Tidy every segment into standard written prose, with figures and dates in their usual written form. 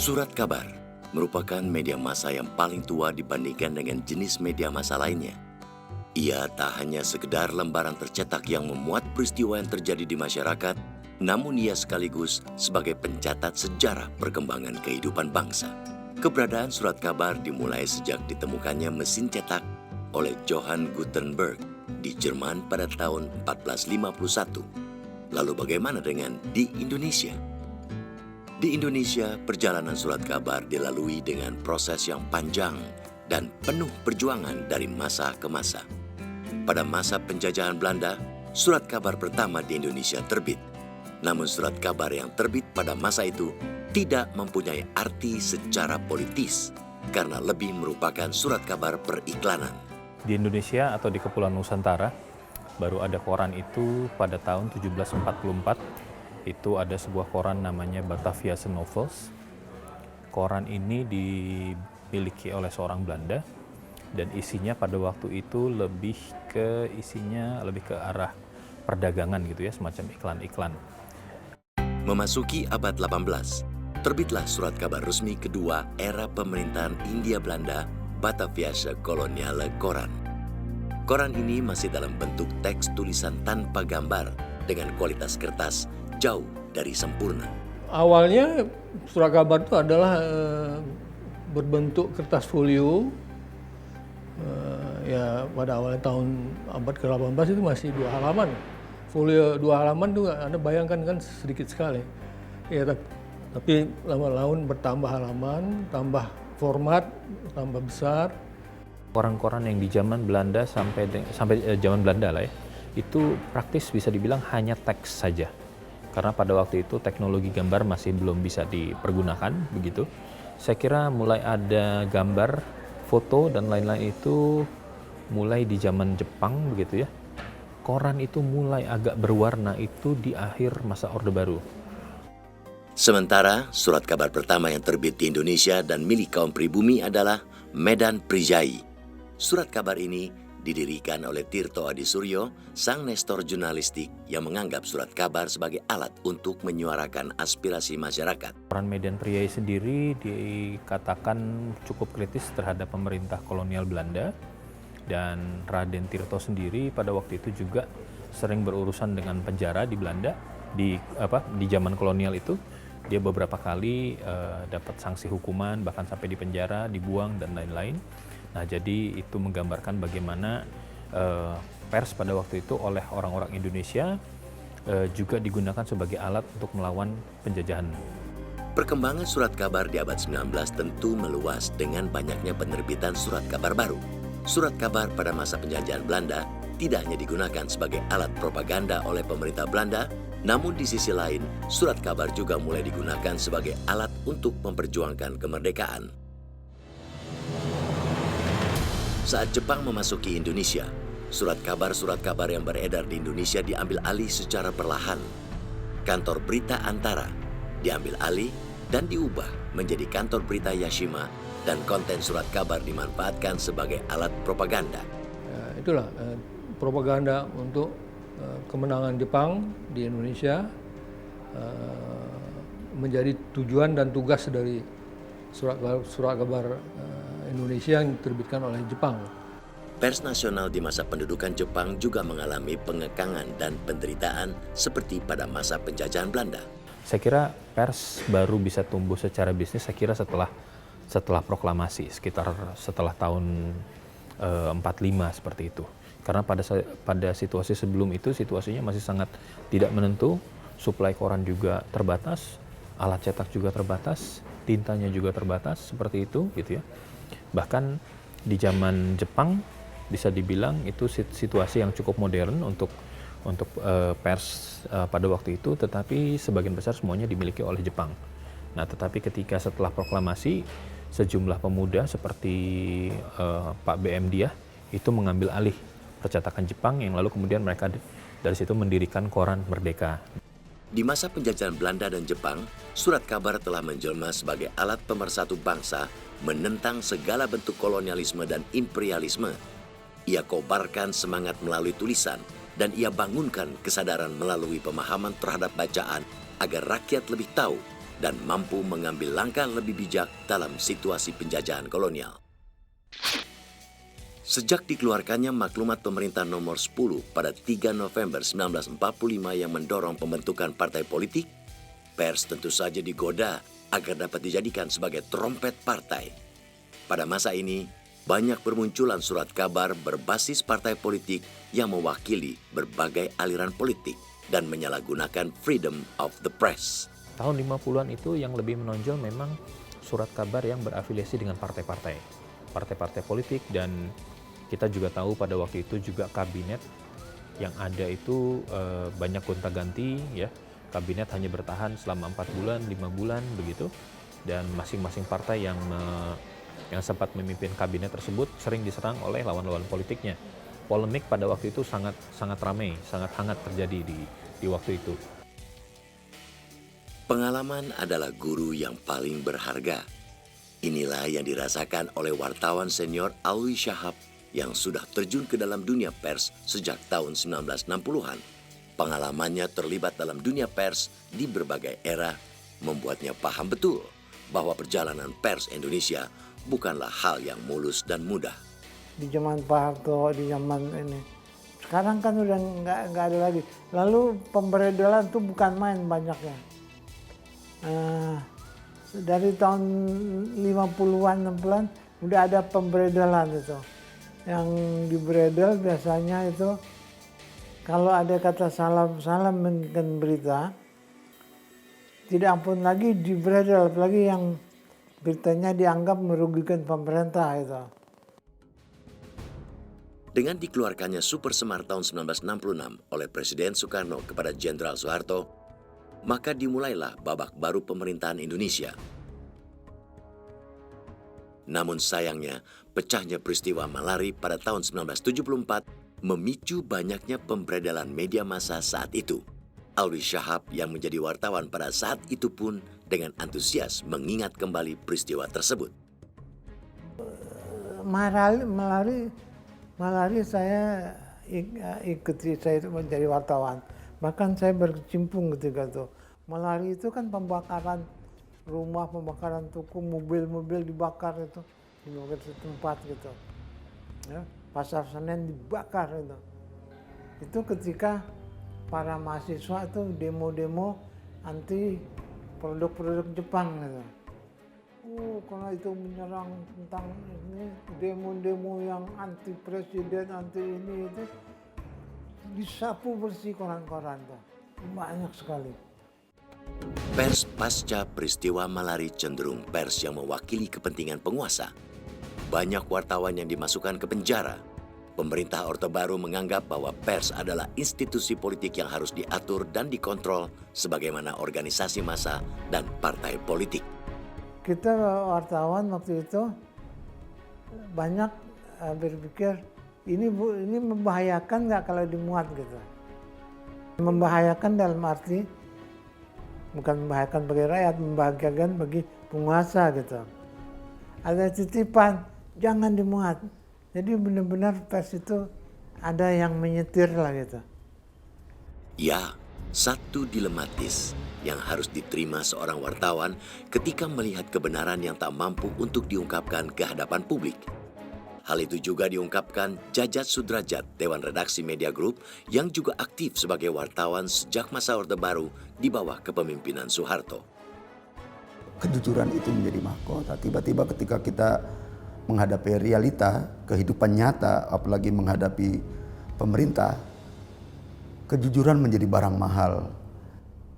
Surat kabar merupakan media massa yang paling tua dibandingkan dengan jenis media massa lainnya. Ia tak hanya sekedar lembaran tercetak yang memuat peristiwa yang terjadi di masyarakat, namun ia sekaligus sebagai pencatat sejarah perkembangan kehidupan bangsa. Keberadaan surat kabar dimulai sejak ditemukannya mesin cetak oleh Johann Gutenberg di Jerman pada tahun 1451. Lalu bagaimana dengan di Indonesia? Di Indonesia, perjalanan surat kabar dilalui dengan proses yang panjang dan penuh perjuangan dari masa ke masa. Pada masa penjajahan Belanda, surat kabar pertama di Indonesia terbit. Namun surat kabar yang terbit pada masa itu tidak mempunyai arti secara politis karena lebih merupakan surat kabar periklanan. Di Indonesia atau di Kepulauan Nusantara, baru ada koran itu pada tahun 1744. Itu ada sebuah koran namanya Bataviaanse Novels. Koran ini dimiliki oleh seorang Belanda dan isinya pada waktu itu lebih ke arah perdagangan gitu ya, semacam iklan-iklan. Memasuki abad 18, terbitlah surat kabar resmi kedua era pemerintahan Hindia Belanda, Bataviaanse Koloniale Koran. Koran ini masih dalam bentuk teks tulisan tanpa gambar dengan kualitas kertas jauh dari sempurna. Awalnya surat kabar itu adalah berbentuk kertas folio. Ya pada awal tahun abad ke-18 itu masih 2 halaman. Folio 2 halaman itu Anda bayangkan kan sedikit sekali. Ya, tapi lama-lama bertambah halaman, tambah format, tambah besar. Koran-koran yang di zaman Belanda sampai zaman Belanda lah ya, itu praktis bisa dibilang hanya teks saja. Karena pada waktu itu teknologi gambar masih belum bisa dipergunakan begitu. Saya kira mulai ada gambar, foto dan lain-lain itu mulai di zaman Jepang begitu ya. Koran itu mulai agak berwarna itu di akhir masa Orde Baru. Sementara surat kabar pertama yang terbit di Indonesia dan milik kaum pribumi adalah Medan Prijai. Surat kabar ini didirikan oleh Tirto Adi Suryo, sang nestor jurnalistik yang menganggap surat kabar sebagai alat untuk menyuarakan aspirasi masyarakat. Koran Medan Prijai sendiri dikatakan cukup kritis terhadap pemerintah kolonial Belanda, dan Raden Tirto sendiri pada waktu itu juga sering berurusan dengan penjara di Belanda di zaman kolonial itu. Dia beberapa kali dapat sanksi hukuman, bahkan sampai di penjara, dibuang dan lain-lain. Nah, jadi itu menggambarkan bagaimana pers pada waktu itu oleh orang-orang Indonesia juga digunakan sebagai alat untuk melawan penjajahan. Perkembangan surat kabar di abad 19 tentu meluas dengan banyaknya penerbitan surat kabar baru. Surat kabar pada masa penjajahan Belanda tidak hanya digunakan sebagai alat propaganda oleh pemerintah Belanda, namun di sisi lain, surat kabar juga mulai digunakan sebagai alat untuk memperjuangkan kemerdekaan. Saat Jepang memasuki Indonesia, surat kabar yang beredar di Indonesia diambil alih secara perlahan. Kantor Berita Antara diambil alih dan diubah menjadi Kantor Berita Yashima, dan konten surat kabar dimanfaatkan sebagai alat propaganda. Itulah propaganda untuk kemenangan Jepang di Indonesia menjadi tujuan dan tugas dari surat kabar Indonesia yang diterbitkan oleh Jepang. Pers nasional di masa pendudukan Jepang juga mengalami pengekangan dan penderitaan seperti pada masa penjajahan Belanda. Saya kira pers baru bisa tumbuh secara bisnis saya kira setelah proklamasi, setelah tahun 45 seperti itu. Karena pada situasi sebelum itu situasinya masih sangat tidak menentu, suplai koran juga terbatas, alat cetak juga terbatas, tintanya juga terbatas seperti itu gitu ya. Bahkan di zaman Jepang bisa dibilang itu situasi yang cukup modern untuk pers pada waktu itu, tetapi sebagian besar semuanya dimiliki oleh Jepang. Nah, tetapi ketika setelah proklamasi, sejumlah pemuda seperti Pak BM Diah itu mengambil alih percetakan Jepang, yang lalu kemudian mereka dari situ mendirikan Koran Merdeka. Di masa penjajahan Belanda dan Jepang, surat kabar telah menjelma sebagai alat pemersatu bangsa menentang segala bentuk kolonialisme dan imperialisme. Ia kobarkan semangat melalui tulisan, dan ia bangunkan kesadaran melalui pemahaman terhadap bacaan agar rakyat lebih tahu dan mampu mengambil langkah lebih bijak dalam situasi penjajahan kolonial. Sejak dikeluarkannya maklumat pemerintah nomor 10 pada 3 November 1945 yang mendorong pembentukan partai politik, pers tentu saja digoda agar dapat dijadikan sebagai trompet partai. Pada masa ini, banyak bermunculan surat kabar berbasis partai politik yang mewakili berbagai aliran politik dan menyalahgunakan freedom of the press. Tahun 50-an itu yang lebih menonjol memang surat kabar yang berafiliasi dengan partai-partai politik, dan kita juga tahu pada waktu itu juga kabinet yang ada itu banyak gonta-ganti ya. Kabinet hanya bertahan selama 4 bulan, 5 bulan begitu, dan masing-masing partai yang sempat memimpin kabinet tersebut sering diserang oleh lawan-lawan politiknya. Polemik pada waktu itu sangat ramai, sangat hangat terjadi di waktu itu. Pengalaman adalah guru yang paling berharga. Inilah yang dirasakan oleh wartawan senior Alwi Shahab yang sudah terjun ke dalam dunia pers sejak tahun 1960-an. Pengalamannya terlibat dalam dunia pers di berbagai era membuatnya paham betul bahwa perjalanan pers Indonesia bukanlah hal yang mulus dan mudah. Di zaman Pak Harto, di zaman ini. Sekarang kan udah nggak ada lagi. Lalu pemberedelan itu bukan main banyaknya. Dari tahun 50-an, 60-an udah ada pemberedelan itu. Yang diberedel biasanya itu kalau ada kata salah mengenai berita, tidak ampun lagi diberedel, apalagi yang beritanya dianggap merugikan pemerintah itu. Dengan dikeluarkannya Super Semar tahun 1966 oleh Presiden Soekarno kepada Jenderal Soeharto, maka dimulailah babak baru pemerintahan Indonesia. Namun sayangnya, pecahnya peristiwa Malari pada tahun 1974 memicu banyaknya pemberedelan media massa saat itu. Alwi Shahab yang menjadi wartawan pada saat itu pun dengan antusias mengingat kembali peristiwa tersebut. Malari saya ikuti, saya itu menjadi wartawan. Bahkan saya berkecimpung ketika itu. Malari itu kan pembakaran rumah, pembakaran toko, mobil-mobil dibakar itu di beberapa tempat gitu. Ya, Pasar Senen dibakar itu. Itu ketika para mahasiswa itu demo-demo anti produk-produk Jepang gitu. Karena itu menyerang tentang ini, demo-demo yang anti presiden, anti ini itu disapu bersih koran-koran tuh. Banyak sekali. Pers pasca peristiwa Malari cenderung pers yang mewakili kepentingan penguasa. Banyak wartawan yang dimasukkan ke penjara. Pemerintah Orde Baru menganggap bahwa pers adalah institusi politik yang harus diatur dan dikontrol sebagaimana organisasi massa dan partai politik. Kita wartawan waktu itu banyak berpikir ini membahayakan nggak kalau dimuat gitu. Membahayakan dalam arti bukan membahayakan bagi rakyat, membahayakan bagi penguasa gitu. Ada titipan, jangan dimuat. Jadi benar-benar pers itu ada yang menyetir lah gitu. Ya, satu dilematis yang harus diterima seorang wartawan ketika melihat kebenaran yang tak mampu untuk diungkapkan ke hadapan publik. Hal itu juga diungkapkan Jajat Sudrajat, Dewan Redaksi Media Group, yang juga aktif sebagai wartawan sejak masa Orde Baru di bawah kepemimpinan Soeharto. Kejujuran itu menjadi mahkota. Tiba-tiba ketika kita menghadapi realita, kehidupan nyata, apalagi menghadapi pemerintah, kejujuran menjadi barang mahal.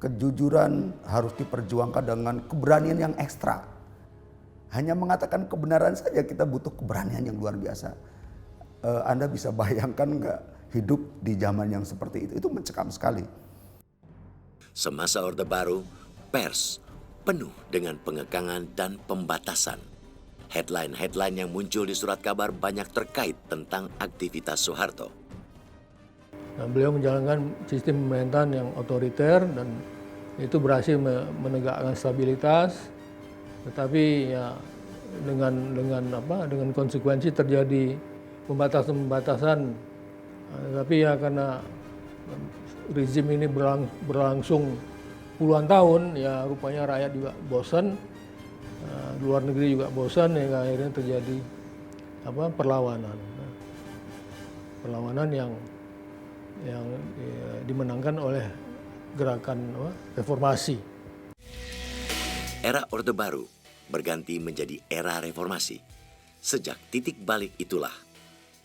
Kejujuran harus diperjuangkan dengan keberanian yang ekstra. Hanya mengatakan kebenaran saja kita butuh keberanian yang luar biasa. Anda bisa bayangkan nggak hidup di zaman yang seperti itu? Itu mencekam sekali. Semasa Orde Baru, pers penuh dengan pengekangan dan pembatasan. Headline-headline yang muncul di surat kabar banyak terkait tentang aktivitas Soeharto. Nah, beliau menjalankan sistem pemerintahan yang otoriter dan itu berhasil menegakkan stabilitas. Tetapi ya dengan konsekuensi terjadi pembatasan. Tapi ya karena rezim ini berlangsung puluhan tahun, ya rupanya rakyat juga bosan, luar negeri juga bosan, ya akhirnya terjadi perlawanan. Perlawanan yang dimenangkan oleh gerakan reformasi. Era Orde Baru berganti menjadi era reformasi. Sejak titik balik itulah,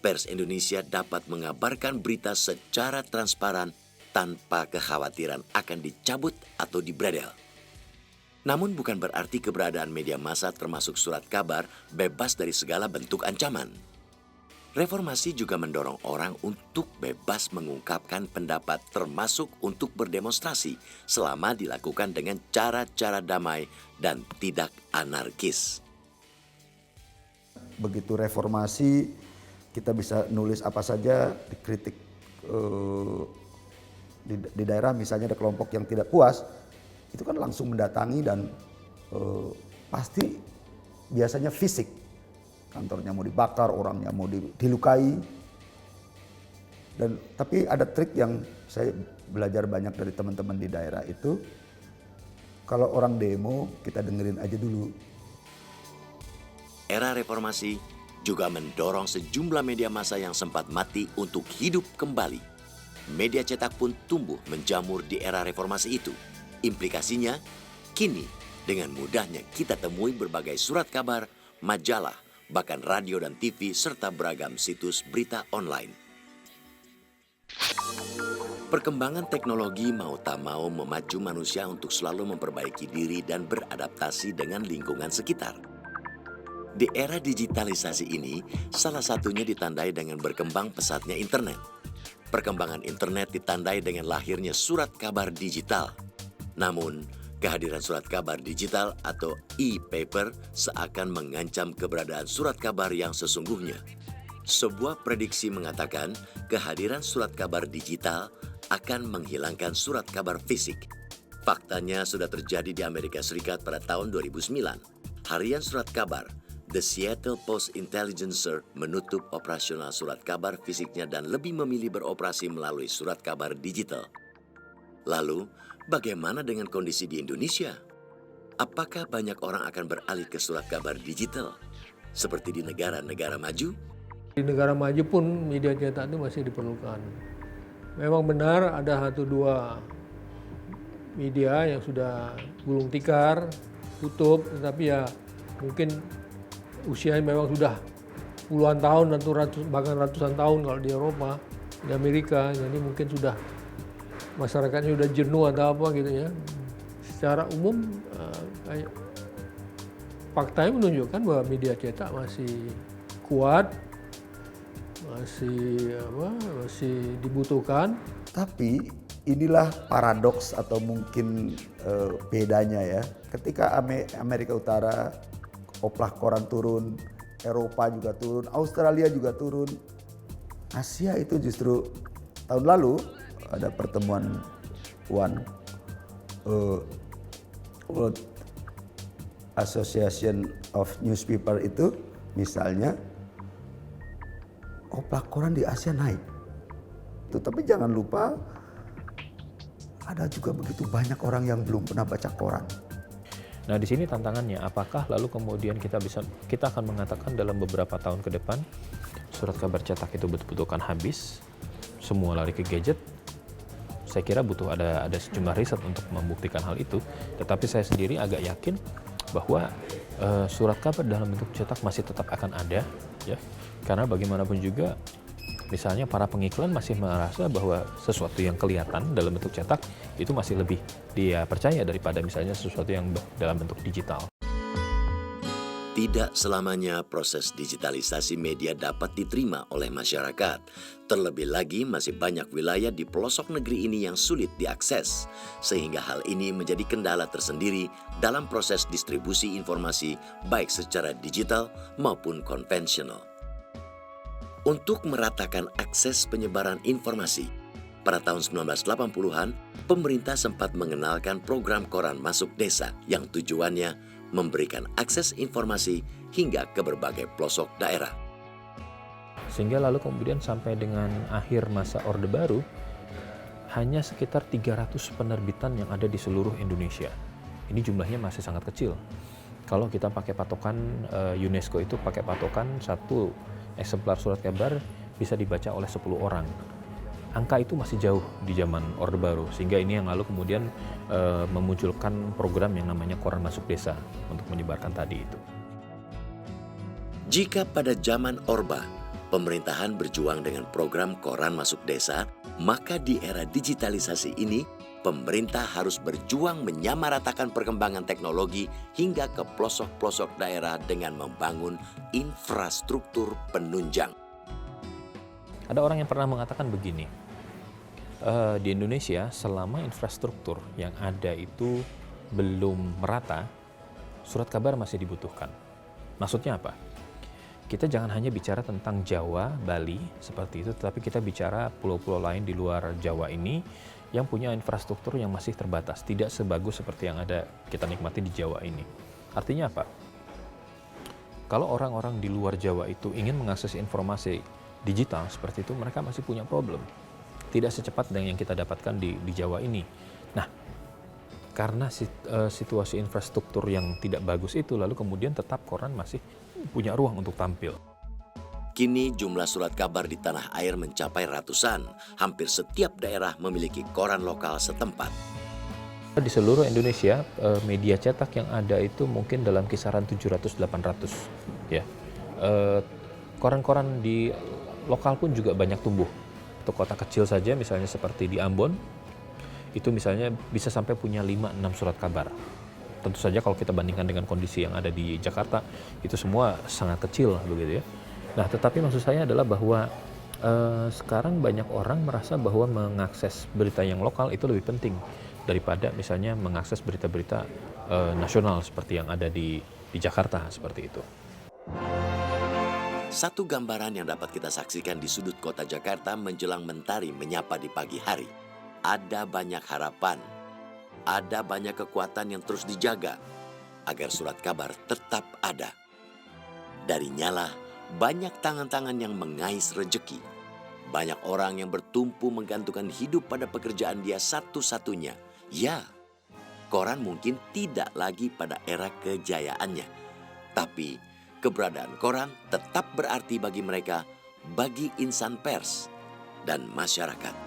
pers Indonesia dapat mengabarkan berita secara transparan tanpa kekhawatiran akan dicabut atau dibredel. Namun bukan berarti keberadaan media massa termasuk surat kabar bebas dari segala bentuk ancaman. Reformasi juga mendorong orang untuk bebas mengungkapkan pendapat termasuk untuk berdemonstrasi selama dilakukan dengan cara-cara damai dan tidak anarkis. Begitu reformasi, kita bisa nulis apa saja, dikritik di daerah misalnya ada kelompok yang tidak puas, itu kan langsung mendatangi dan pasti biasanya fisik. Kantornya mau dibakar, orangnya mau dilukai. Tapi ada trik yang saya belajar banyak dari teman-teman di daerah itu, kalau orang demo kita dengerin aja dulu. Era reformasi juga mendorong sejumlah media massa yang sempat mati untuk hidup kembali. Media cetak pun tumbuh menjamur di era reformasi itu. Implikasinya, kini dengan mudahnya kita temui berbagai surat kabar, majalah, bahkan radio dan TV serta beragam situs berita online. Perkembangan teknologi mau tak mau memacu manusia untuk selalu memperbaiki diri dan beradaptasi dengan lingkungan sekitar. Di era digitalisasi ini, salah satunya ditandai dengan berkembang pesatnya internet. Perkembangan internet ditandai dengan lahirnya surat kabar digital. Namun, kehadiran surat kabar digital atau e-paper seakan mengancam keberadaan surat kabar yang sesungguhnya. Sebuah prediksi mengatakan kehadiran surat kabar digital akan menghilangkan surat kabar fisik. Faktanya sudah terjadi di Amerika Serikat pada tahun 2009. Harian surat kabar The Seattle Post-Intelligencer menutup operasional surat kabar fisiknya dan lebih memilih beroperasi melalui surat kabar digital. Lalu, bagaimana dengan kondisi di Indonesia? Apakah banyak orang akan beralih ke surat kabar digital? Seperti di negara-negara maju? Di negara maju pun media cetak itu masih diperlukan. Memang benar ada 1-2 media yang sudah gulung tikar, tutup, tetapi ya mungkin usianya memang sudah puluhan tahun atau bahkan ratusan tahun kalau di Eropa, di Amerika, jadi mungkin sudah masyarakatnya sudah jenuh atau apa gitu ya. Secara umum faktanya menunjukkan bahwa media cetak masih kuat, masih dibutuhkan. Tapi inilah paradoks atau mungkin bedanya ya. Ketika Amerika Utara oplah koran turun, Eropa juga turun, Australia juga turun. Asia itu justru tahun lalu ada pertemuan World Association of Newspaper itu misalnya oplah koran di Asia naik. Tapi jangan lupa ada juga begitu banyak orang yang belum pernah baca koran. Nah, di sini tantangannya, apakah lalu kemudian kita akan mengatakan dalam beberapa tahun ke depan surat kabar cetak itu betul-betul akan habis, semua lari ke gadget? Saya kira butuh ada sejumlah riset untuk membuktikan hal itu. Tetapi saya sendiri agak yakin bahwa surat kabar dalam bentuk cetak masih tetap akan ada, ya, karena bagaimanapun juga misalnya para pengiklan masih merasa bahwa sesuatu yang kelihatan dalam bentuk cetak itu masih lebih dia percaya daripada misalnya sesuatu yang dalam bentuk digital. Tidak selamanya proses digitalisasi media dapat diterima oleh masyarakat. Terlebih lagi masih banyak wilayah di pelosok negeri ini yang sulit diakses. Sehingga hal ini menjadi kendala tersendiri dalam proses distribusi informasi baik secara digital maupun konvensional. Untuk meratakan akses penyebaran informasi, pada tahun 1980-an, pemerintah sempat mengenalkan program koran masuk desa yang tujuannya memberikan akses informasi hingga ke berbagai pelosok daerah. Sehingga lalu kemudian sampai dengan akhir masa Orde Baru, hanya sekitar 300 penerbitan yang ada di seluruh Indonesia. Ini jumlahnya masih sangat kecil. Kalau kita pakai patokan UNESCO itu pakai patokan satu eksemplar surat kabar bisa dibaca oleh 10 orang. Angka itu masih jauh di zaman Orde Baru, sehingga ini yang lalu kemudian memunculkan program yang namanya Koran Masuk Desa untuk menyebarkan tadi itu. Jika pada zaman Orba, pemerintahan berjuang dengan program Koran Masuk Desa, maka di era digitalisasi ini, pemerintah harus berjuang menyamaratakan perkembangan teknologi hingga ke pelosok-pelosok daerah dengan membangun infrastruktur penunjang. Ada orang yang pernah mengatakan begini, di Indonesia selama infrastruktur yang ada itu belum merata, surat kabar masih dibutuhkan. Maksudnya apa? Kita jangan hanya bicara tentang Jawa, Bali, seperti itu, tetapi kita bicara pulau-pulau lain di luar Jawa ini yang punya infrastruktur yang masih terbatas, tidak sebagus seperti yang ada kita nikmati di Jawa ini. Artinya apa? Kalau orang-orang di luar Jawa itu ingin mengakses informasi digital seperti itu, mereka masih punya problem. Tidak secepat dengan yang kita dapatkan di Jawa ini. Nah, karena situasi infrastruktur yang tidak bagus itu, lalu kemudian tetap koran masih punya ruang untuk tampil. Kini jumlah surat kabar di tanah air mencapai ratusan. Hampir setiap daerah memiliki koran lokal setempat. Di seluruh Indonesia, media cetak yang ada itu mungkin dalam kisaran 700-800. Ya. Koran-koran di lokal pun juga banyak tumbuh. Untuk kota kecil saja, misalnya seperti di Ambon, itu misalnya bisa sampai punya 5-6 surat kabar. Tentu saja kalau kita bandingkan dengan kondisi yang ada di Jakarta, itu semua sangat kecil begitu ya. Nah, tetapi maksud saya adalah bahwa sekarang banyak orang merasa bahwa mengakses berita yang lokal itu lebih penting daripada misalnya mengakses berita-berita nasional seperti yang ada di Jakarta seperti itu. Satu gambaran yang dapat kita saksikan di sudut kota Jakarta menjelang mentari menyapa di pagi hari. Ada banyak harapan, ada banyak kekuatan yang terus dijaga agar surat kabar tetap ada. Darinya lah banyak tangan-tangan yang mengais rejeki. Banyak orang yang bertumpu menggantungkan hidup pada pekerjaan dia satu-satunya. Ya, koran mungkin tidak lagi pada era kejayaannya. Tapi keberadaan koran tetap berarti bagi mereka, bagi insan pers dan masyarakat.